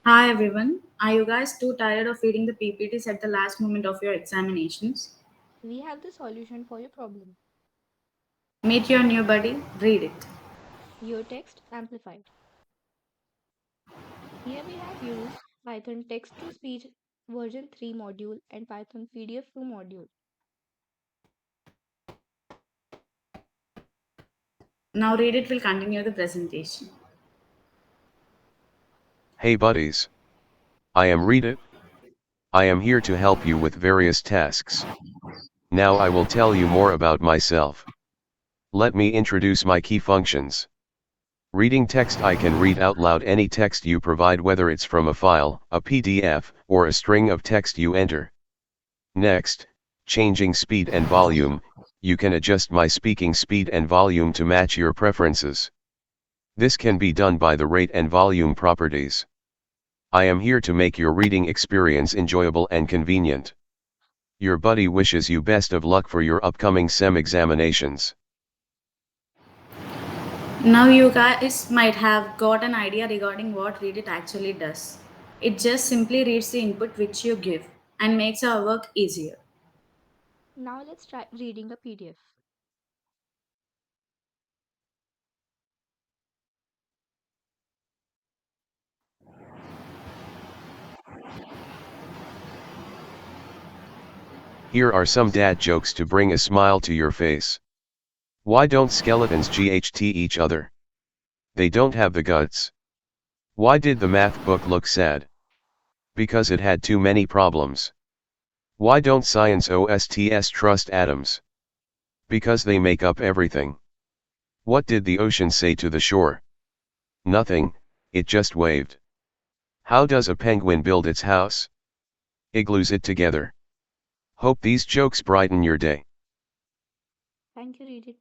Hi everyone. Are you guys too tired of reading the PPTs at the last moment of your examinations? We have the solution for your problem. Meet your new buddy, read it. Your text amplified. Here we have used Python text to speech version 3 module and Python PDF 2 module. Now read it will continue the presentation. Hey buddies. I am ReadIT. I am here to help you with various tasks. Now I will tell you more about myself. Let me introduce my key functions. Reading text. I can read out loud any text you provide, whether it's from a file, a PDF, or a string of text you enter. Next, changing speed and volume. You can adjust my speaking speed and volume to match your preferences. This can be done by the rate and volume properties. I am here to make your reading experience enjoyable and convenient. Your buddy wishes you best of luck for your upcoming SEM examinations. Now you guys might have got an idea regarding what read it actually does. It just simply reads the input which you give and makes our work easier. Now let's try reading a PDF. Here are some dad jokes to bring a smile to your face. Why don't skeletons GHT each other? They don't have the guts. Why did the math book look sad? Because it had too many problems. Why don't science OSTs trust atoms? Because they make up everything. What did the ocean say to the shore? Nothing, it just waved. How does a penguin build its house? It glues it together. Hope these jokes brighten your day. Thank you, read it.